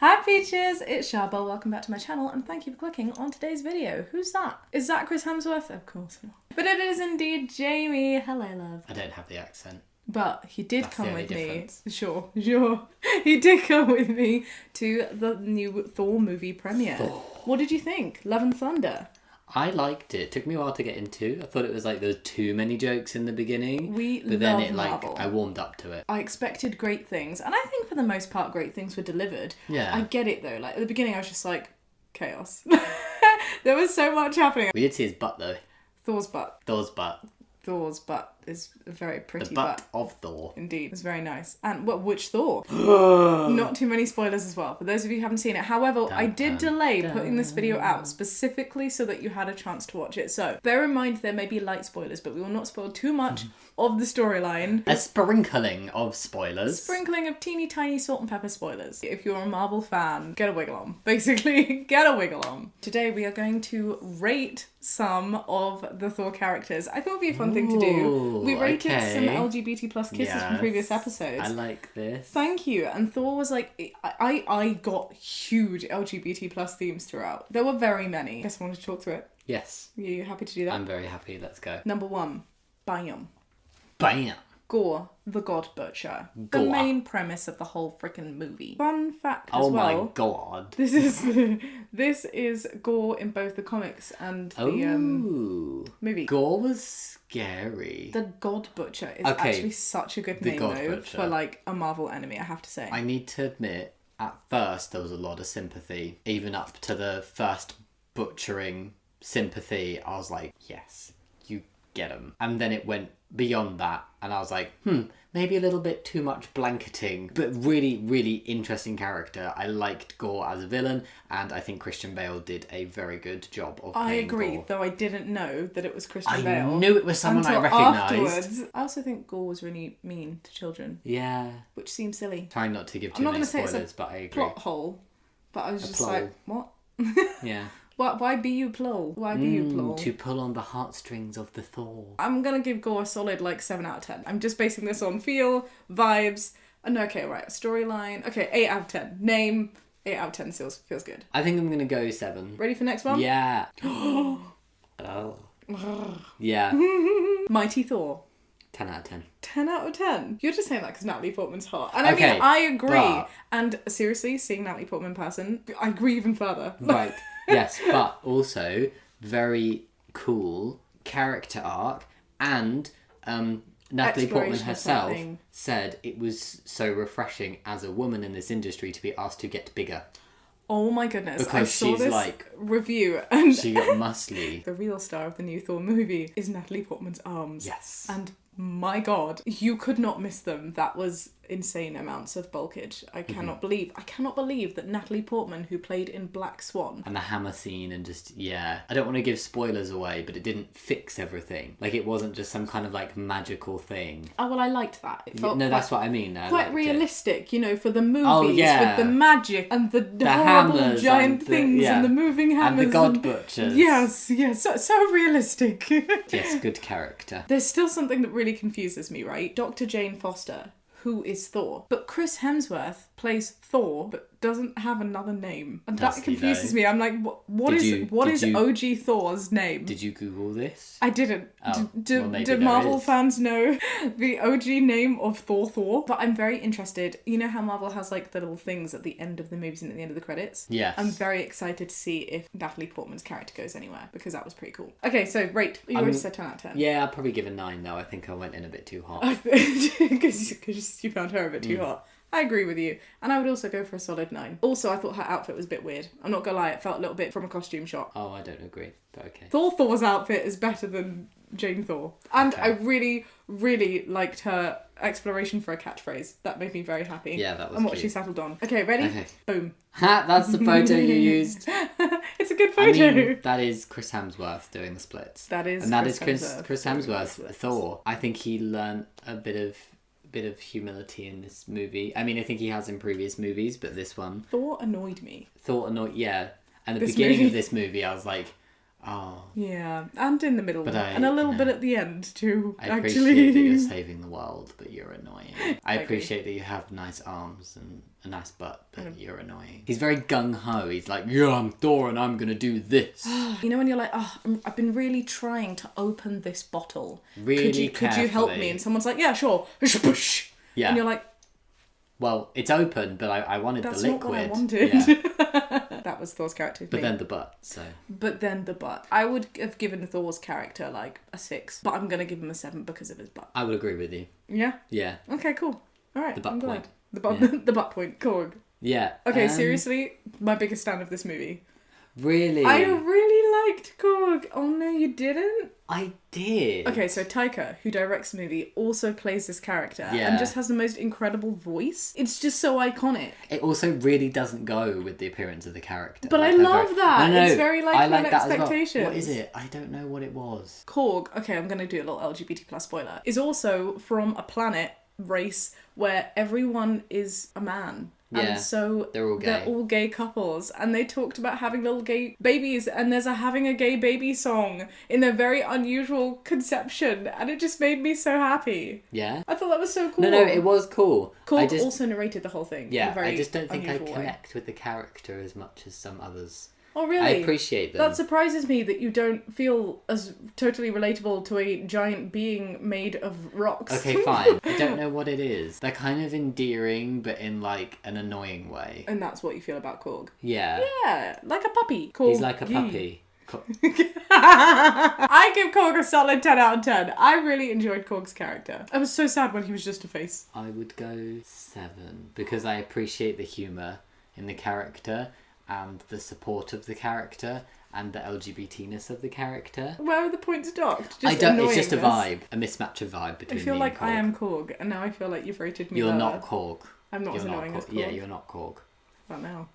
Hi Peaches, it's Shaaba. Welcome back to my channel and thank you for clicking on today's video. Who's that? Is that Chris Hemsworth? Of course not. But it is indeed Jamie. Hello, love. I don't have the accent. But he did That's come the with only me. difference. Sure. He did come with me to the new Thor movie premiere. Thor. What did you think? Love and Thunder. I liked it. Took me a while to get into. I thought it was like there was too many jokes in the beginning. But then Marvel. I warmed up to it. I expected great things, and I think for the most part great things were delivered. Yeah. I get it though. Like at the beginning I was just like, chaos. There was so much happening. We did see his butt though. Thor's butt. Thor's butt. Thor's butt is a very pretty The butt of Thor. Indeed. It's very nice. And which Thor? Not too many spoilers as well, for those of you who haven't seen it. However, I did delay putting this video out specifically so that you had a chance to watch it. So bear in mind there may be light spoilers, but we will not spoil too much of the storyline. A sprinkling of spoilers. Sprinkling of teeny tiny salt and pepper spoilers. If you're a Marvel fan, get a wiggle on. Basically, get a wiggle on. Today we are going to rate some of the Thor characters. I thought it would be a fun thing to do. We rated some LGBT plus kisses from previous episodes. I like this. Thank you. And Thor was like, I got huge LGBT plus themes throughout. There were very many. I guess I wanted to talk through it. Yes. Are you happy to do that? I'm very happy. Let's go. Number 1, Bam. Bam. Gore, the God Butcher. Gore. The main premise of the whole freaking movie. Fun fact as Oh well. my god. This is Gore in both the comics and the movie. Gore was scary. The God Butcher is actually such a good name though for like a Marvel enemy, I have to say. I need to admit, at first there was a lot of sympathy. Even up to the first butchering sympathy, I was like, yes, you get him. And then it went beyond that and I was like, maybe a little bit too much blanketing, but really, really interesting character. I liked Gore as a villain and I think Christian Bale did a very good job of playing I agree, Gore. though I didn't know that it was Christian Bale. I knew it was someone I until recognised. afterwards. I also think Gore was really mean to children. Yeah. Which seems silly. Trying not to give too I'm not many going to say spoilers, it's a but I agree. plot hole, but I was just like, what? Yeah. Why be you plol? Why be you plol? To pull on the heartstrings of the Thor. I'm gonna give Gore a solid like 7 out of 10. I'm just basing this on feel, vibes, and okay, right, storyline. Okay, 8 out of 10. Name, 8 out of 10 feels good. I think I'm going to go 7. Ready for next one? Yeah. Yeah. Mighty Thor. 10 out of 10. 10 out of 10. You're just saying that because Natalie Portman's hot. And I Okay, mean, I agree. but- And seriously, seeing Natalie Portman in person, I agree even further. Right. Yes, but also very cool character arc and Natalie Portman Exploration of herself something. said it was so refreshing as a woman in this industry to be asked to get bigger. Oh my goodness. Because I saw she's this like- review and She got muscly. the real star of the new Thor movie is Natalie Portman's arms. Yes. And my god, you could not miss them. That was insane amounts of bulkage. I cannot believe that Natalie Portman, who played in Black Swan, And the hammer scene and just, yeah. I don't want to give spoilers away, but it didn't fix everything. Like, it wasn't just some kind of, like, magical thing. oh well, I liked that. It felt That's what I mean. I quite liked realistic, you know, for the movies yeah. with the magic and the horrible hammers giant and the- things yeah. and the moving And hammers the god butchers. Yes, so realistic. Yes, good character. There's still something that really confuses me, right? Dr. Jane Foster, who is Thor, but Chris Hemsworth plays Thor but doesn't have another name, and Does that he, confuses though? me. I'm like, what is Did you- OG Thor's name? Did you Google this? I didn't. Oh, Do well, maybe do there Marvel is. fans know the OG name of Thor? But I'm very interested. You know how Marvel has like the little things at the end of the movies and at the end of the credits? Yes. I'm very excited to see if Natalie Portman's character goes anywhere, because that was pretty cool. Okay, so rate. You already said 10 out of 10. Yeah, I'll probably give a 9 though. I think I went in a bit too hot. Because you found her a bit too hot. I agree with you. And I would also go for a solid 9. Also, I thought her outfit was a bit weird. I'm not gonna lie, it felt a little bit from a costume shop. Oh, I don't agree, but okay. Thor's outfit is better than Jane Thor. And Okay. I really, really liked her exploration for a catchphrase. That made me very happy. Yeah, that was And what cute. she settled on. Okay, ready? Okay. Boom. Ha! That's the photo you used. It's a good photo. I mean, that is Chris Hemsworth doing the splits. That is and that Chris is Chris Hemsworth Chris doing the Hemsworth, splits. Thor. I think he learned a bit of humility in this movie. I mean, I think he has in previous movies, but this one, Thor annoyed me. Thor annoyed. Yeah, and the This beginning movie. of this movie, I was like, Oh. Yeah, and in the middle, But and a little bit at the end too. I actually, appreciate that you're saving the world, but you're annoying. I agree. appreciate that you have nice arms and a nice butt, but you're annoying. He's very gung-ho. He's like, yeah, I'm Thor and I'm gonna do this. You know when you're like, oh, I've been really trying to open this bottle. Really could you help me? And someone's like, yeah, sure. Yeah. And you're like, well, it's open, but I wanted the liquid. That's not what I wanted. Yeah. That was Thor's character. But then the butt, so. But then the butt. I would have given Thor's character like a 6, but I'm gonna give him a 7 because of his butt. I would agree with you. Yeah. Yeah. Okay, cool. All right. The butt I'm glad. point. The butt. Yeah. The butt point. Korg. Yeah. Okay, seriously, my biggest fan of this movie. Really? I really liked Korg. Oh no, you didn't? I did. Okay, so Taika, who directs the movie, also plays this character and just has the most incredible voice. It's just so iconic. It also really doesn't go with the appearance of the character. But I love that. No, it's very like my expectations. Well. What is it? I don't know what it was. Korg, okay, I'm going to do a little LGBT plus spoiler, is also from a planet, race, where everyone is a man. Yeah, and so they're all gay couples, and they talked about having little gay babies, and there's a having a gay baby song in their very unusual conception, and it just made me so happy. Yeah, I thought that was so cool. No, it was cool. Korg also narrated the whole thing. Yeah, in a very I just don't think I unusual connect with the character as much as some others. Oh, really? I appreciate them. That surprises me that you don't feel as totally relatable to a giant being made of rocks. Okay, fine. I don't know what it is. They're kind of endearing, but in like an annoying way. And that's what you feel about Korg. Yeah. Yeah, like a puppy. Korg. He's like a puppy. I give Korg a solid 10 out of 10. I really enjoyed Korg's character. I was so sad when he was just a face. I would go 7 because I appreciate the humour in the character and the support of the character and the LGBT-ness of the character. Where are the points docked? It's just a vibe, a mismatch of vibe between me and Korg. I feel like I am Korg, and now I feel like you've rated me You're lower. not Korg. I'm not as annoying as Korg. Yeah, you're not Korg. How about now?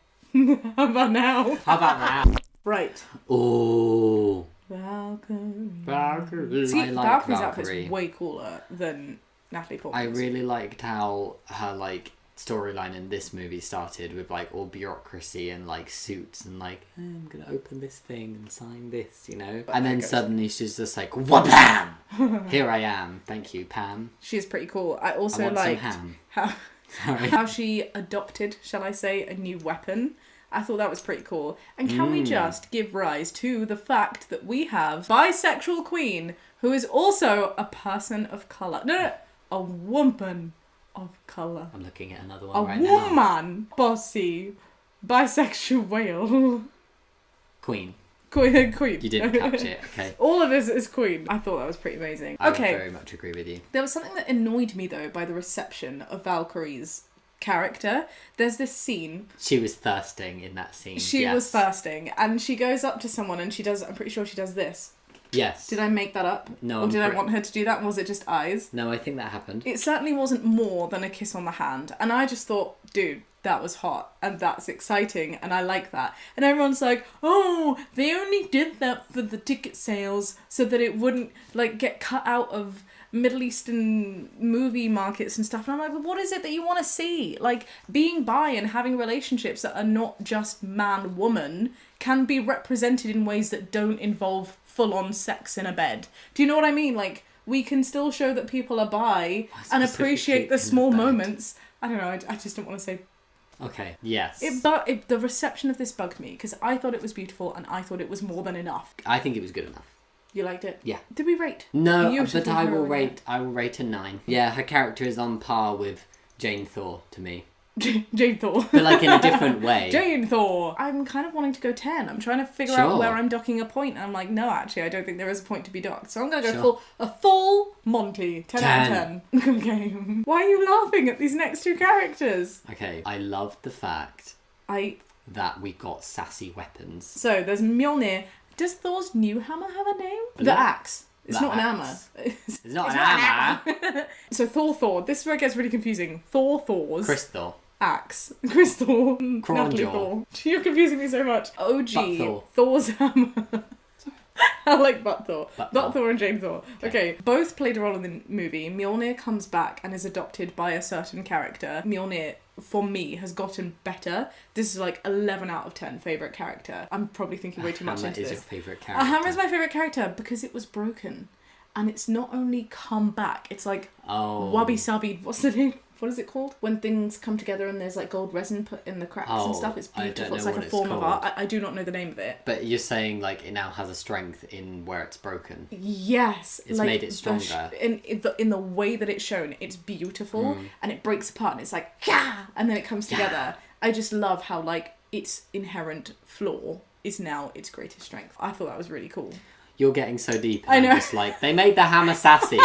How about now? How about now? Right. Ooh. Valkyrie. See, I like Valkyrie's Valkyrie. outfit's way cooler than Natalie Portman's. I really liked how her like storyline in this movie started with like all bureaucracy and like suits and like I'm gonna open this thing and sign this, you know, and then suddenly she's just like wham, here I am, thank you Pam. She's pretty cool. I also want liked some ham. how she adopted, shall I say, a new weapon. I thought that was pretty cool. And can we just give rise to the fact that we have bisexual queen who is also a person of colour. No, a woman of colour. I'm looking at another one right now. A woman, bossy, bisexual whale. Queen. Queen. You didn't catch it, okay. All of this is queen. I thought that was pretty amazing. I would very much agree with you. There was something that annoyed me though by the reception of Valkyrie's character. There's this scene. She was thirsting in that scene. She was thirsting, and she goes up to someone and she does, I'm pretty sure she does this. Yes. Did I make that up? No. Or did I want her to do that? Was it just eyes? No, I think that happened. It certainly wasn't more than a kiss on the hand. And I just thought, dude, that was hot. And that's exciting. And I like that. And everyone's like, oh, they only did that for the ticket sales so that it wouldn't, like, get cut out of Middle Eastern movie markets and stuff. And I'm like, well, what is it that you want to see? Like, being bi and having relationships that are not just man-woman can be represented in ways that don't involve full-on sex in a bed. Do you know what I mean? Like, we can still show that people are bi and appreciate the small moments. I don't know, I just don't want to say... Okay, yes. The reception of this bugged me, because I thought it was beautiful and I thought it was more than enough. I think it was good enough. You liked it? Yeah. Did we rate? No, but I will rate a 9. Yeah, her character is on par with Jane Thor to me. Jane Thor. But like in a different way. Jane Thor. I'm kind of wanting to go 10. I'm trying to figure out where I'm docking a point. And I'm like, no, actually, I don't think there is a point to be docked. So I'm going to go a full Monty. 10 out of 10. Okay. Why are you laughing at these next two characters? Okay, I love the fact that we got sassy weapons. So there's Mjolnir. Does Thor's new hammer have a name? The axe. It's not an hammer. It's not an hammer. So Thor. This is where it gets really confusing. Thor's. Chris Thor. Axe. Chris Thor. Natalie Thor. You're confusing me so much. OG. Thor's hammer. I like Butt Thor. Butt Thor and Jane Thor. Okay, both played a role in the movie. Mjolnir comes back and is adopted by a certain character. Mjolnir for me, has gotten better. This is like 11 out of 10 favourite character. I'm probably thinking way too much into this. Hammer is your favourite character. Hammer is my favourite character because it was broken. And it's not only come back, it's like wabi-sabi, what's the name? What is it called? When things come together and there's like gold resin put in the cracks and stuff. It's beautiful. It's like a form of art. I do not know the name of it. But you're saying like it now has a strength in where it's broken. Yes. It's like, made it stronger. In the way that it's shown, it's beautiful and it breaks apart and it's like, yeah! And then it comes together. I just love how like its inherent flaw is now its greatest strength. I thought that was really cool. You're getting so deep. I know. I'm just like, they made the hammer sassy.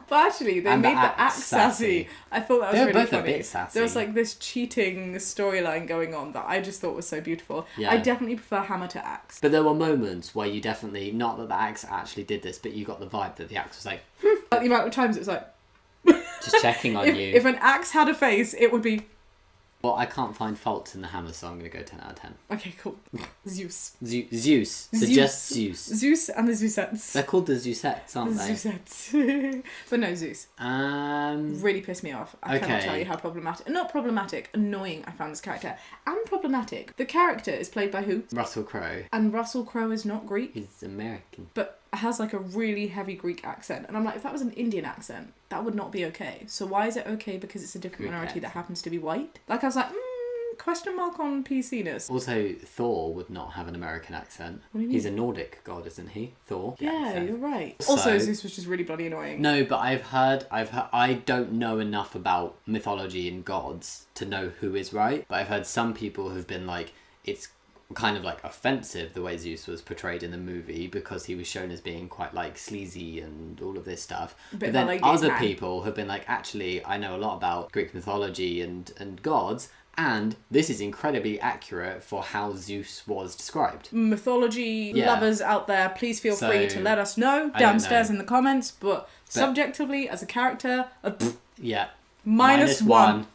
But actually, they made the axe sassy. I thought that was really both funny. a bit sassy. There was like this cheating storyline going on that I just thought was so beautiful. Yeah. I definitely prefer hammer to axe. But there were moments where you definitely, not that the axe actually did this, but you got the vibe that the axe was like... Like the amount of times it was like... just checking on you. If an axe had a face, it would be... Well, I can't find faults in the hammer, so I'm going to go 10 out of 10. Okay, cool. Zeus. Zeus. So just Zeus. Zeus and the Zeusettes. They're called the Zeusettes, aren't they? Zeusettes. But no, Zeus. Really pissed me off. I cannot tell you how problematic. Not problematic, annoying I found this character. And problematic. The character is played by who? Russell Crowe. And Russell Crowe is not Greek. He's American. But has like a really heavy Greek accent. And I'm like, if that was an Indian accent, that would not be okay. So why is it okay because it's a different Greek minority accent. that happens to be white? Like I was like, question mark on PC-ness. Also, Thor would not have an American accent. What do you mean? He's a Nordic god, isn't he? Thor. Yeah, you're right. So- Also, Zeus was just really bloody annoying. No, but I've heard, I don't know enough about mythology and gods to know who is right, but I've heard some people who've been like, it's kind of like offensive the way Zeus was portrayed in the movie because he was shown as being quite like sleazy and all of this stuff. But then like other people have been like, actually, I know a lot about Greek mythology and gods, and this is incredibly accurate for how Zeus was described. Mythology lovers out there, please feel free to let us know I downstairs don't in the comments. But subjectively, as a character, yeah, minus one.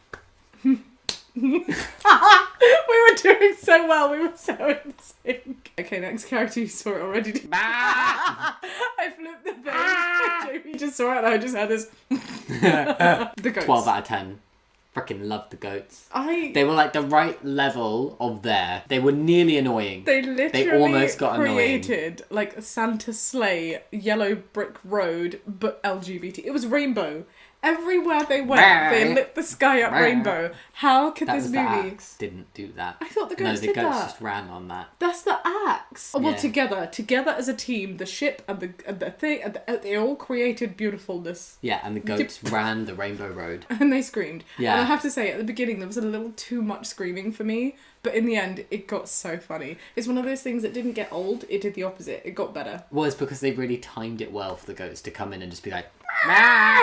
We were doing so well. We were so in sync. Okay, next character. You saw it already. I flipped the page. Jamie just saw it and I just had this. The goats. 12 out of 10. Freaking loved the goats. They were like the right level of there. They were nearly annoying. They literally they almost got created like a Santa sleigh, yellow brick road, but LGBT. It was rainbow. Everywhere they went, they lit the sky up rainbow. How could this movie... The axe didn't do that. I thought the goats did that. No, the goats just ran on that. That's the axe. Oh, well, together as a team, the ship and the thing, they all created beautifulness. Yeah, and the goats ran the rainbow road. And they screamed. Yeah. And I have to say, at the beginning, there was a little too much screaming for me. But in the end, it got so funny. It's one of those things that didn't get old. It did the opposite. It got better. Well, it's because they really timed it well for the goats to come in and just be like... Oh,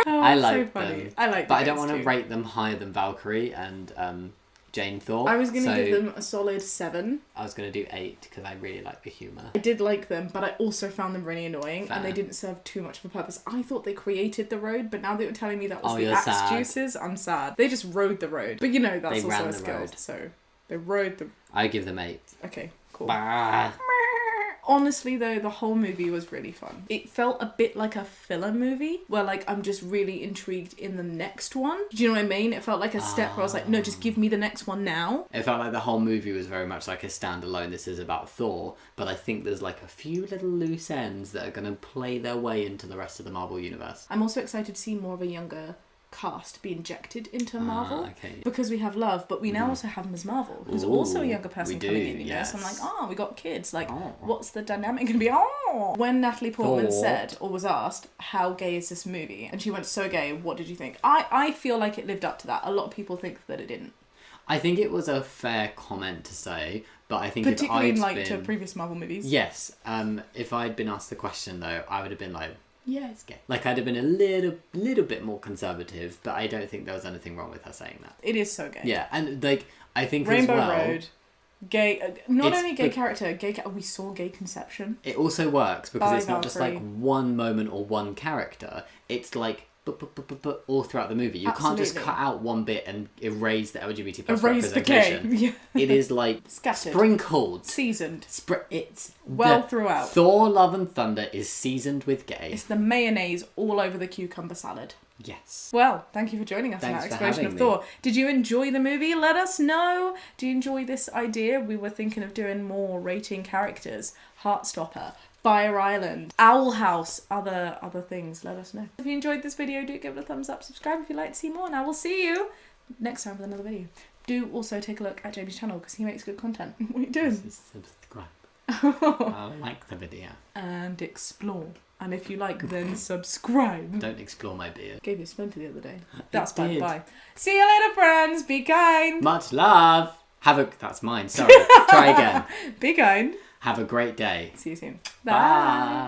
I like so funny. them. I like them. But I don't want to rate them higher than Valkyrie and Jane Thor. I was going to give them a solid 7. I was going to do 8 because I really like the humour. I did like them, but I also found them really annoying. Fair. And they didn't serve too much of a purpose. I thought they created the road, but now that you're telling me that was the axe sad. juices, I'm sad. They just rode the road. But you know, that's They also ran a the skill. road. So they rode the... I give them 8. Okay, cool. Bah. Honestly though, the whole movie was really fun. It felt a bit like a filler movie where like I'm just really intrigued in the next one. Do you know what I mean? It felt like a step where I was like, no, just give me the next one now. It felt like the whole movie was very much like a standalone. This is about Thor, but I think there's like a few little loose ends that are going to play their way into the rest of the Marvel universe. I'm also excited to see more of a younger cast be injected into Marvel okay. because we have Love, but we now also have Ms. Marvel, who's also a younger person coming in. You know, so I'm like, oh, we got kids. Like, what's the dynamic going to be? Oh, when Natalie Portman said or was asked how gay is this movie, and she went so gay, what did you think? I feel like it lived up to that. A lot of people think that it didn't. I think it was a fair comment to say, but I think particularly if in I'd like been... to previous Marvel movies. Yes, if I'd been asked the question though, I would have been like, yeah, it's gay. Like, I'd have been a little bit more conservative, but I don't think there was anything wrong with her saying that. It is so gay. Yeah, and, like, I think Rainbow as well... Road, gay... not only gay character, we saw gay conception. It also works because it's not just, Valkyrie. like, one moment or one character. It's, like, all throughout the movie. You can't just cut out one bit and erase the LGBT plus representation. The gay. It is, like, scattered. Sprinkled. Seasoned. It's... throughout. Thor Love and Thunder is seasoned with gay. It's the mayonnaise all over the cucumber salad. Yes. Well, thank you for joining us in Thanks that for explosion of having me. Thor. Did you enjoy the movie? Let us know. Do you enjoy this idea? We were thinking of doing more rating characters. Heartstopper, Fire Island, Owl House, other things. Let us know. If you enjoyed this video, do give it a thumbs up, subscribe if you'd like to see more, and I will see you next time with another video. Do also take a look at Jamie's channel because he makes good content. What are you doing? Subscribe. I like the video. And explore. And if you like, then subscribe. Don't explore my beard. Gave you a splinter the other day. That's did. bye. See you later, friends. Be kind. Much love. That's mine. Sorry. Try again. Be kind. Have a great day. See you soon. Bye.